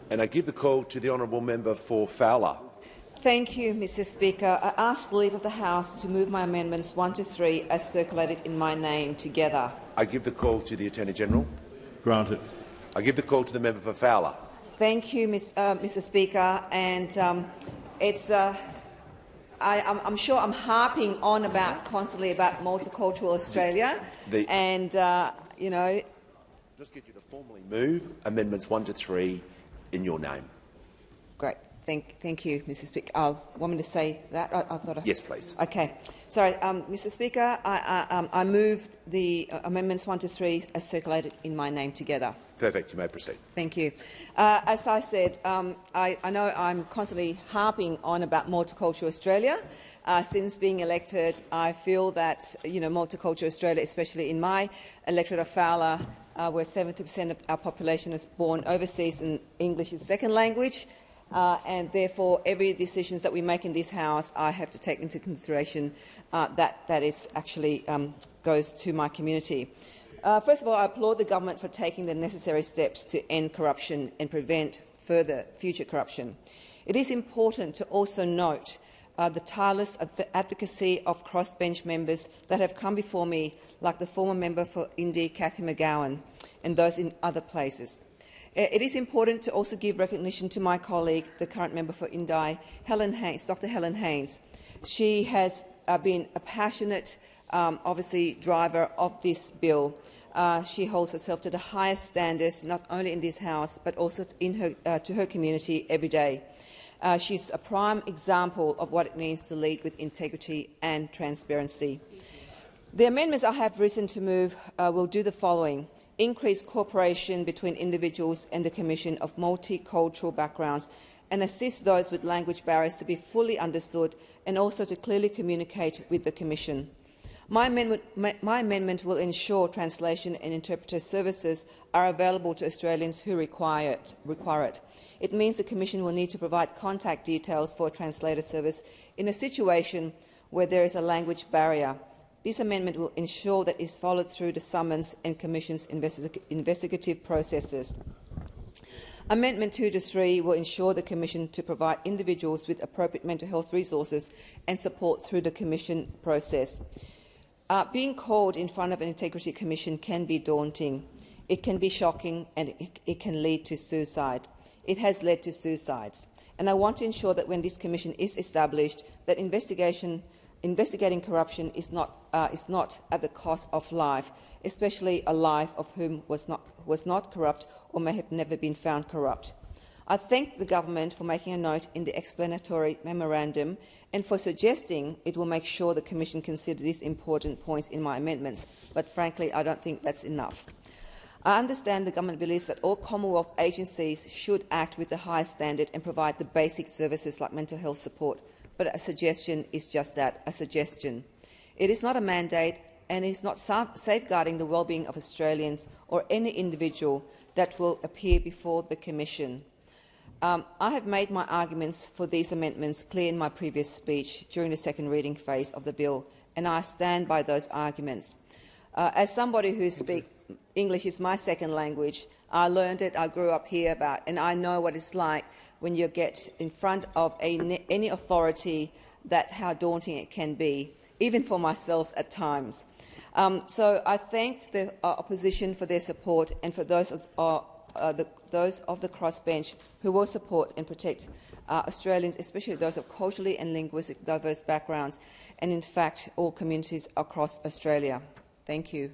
And I give the call to the honourable member for Fowler. Thank you, Mr Speaker. I ask leave of the House to move my amendments 1 to 3 as circulated in my name together. I give the call to the Attorney-General. Granted. I give the call to the member for Fowler. Thank you, Mr Speaker. And I'm sure I'm harping on constantly about multicultural Australia. You know, just get you to formally move amendments 1 to 3 in your name. Great. Thank you, Mr Speaker. Want me to say that? I thought. Yes, please. Okay. Sorry, Mr Speaker. I move the amendments 1 to 3 as circulated in my name together. Perfect. You may proceed. Thank you. As I said, I know I'm constantly harping on about Multicultural Australia. Since being elected, I feel that Multicultural Australia, especially in my electorate of Fowler, where 70% of our population is born overseas and English is second language, and therefore every decision that we make in this House, I have to take into consideration that is actually goes to my community. First of all, I applaud the government for taking the necessary steps to end corruption and prevent further future corruption. It is important to also note the tireless advocacy of crossbench members that have come before me, like the former member for Indy, Cathy McGowan, and those in other places. It is important to also give recognition to my colleague, the current member for Indi, Dr. Helen Haynes. She has been a passionate, obviously, driver of this bill. She holds herself to the highest standards, not only in this House, but also to her community every day. She's a prime example of what it means to lead with integrity and transparency. The amendments I have risen to move will do the following: increase cooperation between individuals and the Commission of multicultural backgrounds, and assist those with language barriers to be fully understood and also to clearly communicate with the Commission. My amendment will ensure translation and interpreter services are available to Australians who require it. It means the Commission will need to provide contact details for a translator service in a situation where there is a language barrier. This amendment will ensure that it is followed through the summons and Commission's investigative processes. Amendment 2 to 3 will ensure the Commission to provide individuals with appropriate mental health resources and support through the Commission process. Being called in front of an Integrity Commission can be daunting. It can be shocking, and it can lead to suicide. It has led to suicides. And I want to ensure that when this commission is established, that investigating corruption is not at the cost of life, especially a life of whom was not corrupt or may have never been found corrupt. I thank the government for making a note in the explanatory memorandum and for suggesting it will make sure the Commission consider these important points in my amendments, but frankly I don't think that's enough. I understand the government believes that all Commonwealth agencies should act with the highest standard and provide the basic services like mental health support, but a suggestion is just that, a suggestion. It is not a mandate and is not safeguarding the well-being of Australians or any individual that will appear before the Commission. I have made my arguments for these amendments clear in my previous speech during the second reading phase of the bill, and I stand by those arguments. As somebody who speaks English is my second language, I learned it, I grew up here and I know what it's like when you get in front of any authority, how daunting it can be, even for myself at times. So I thanked the opposition for their support and for those of the crossbench who will support and protect Australians, especially those of culturally and linguistically diverse backgrounds, and in fact all communities across Australia. Thank you.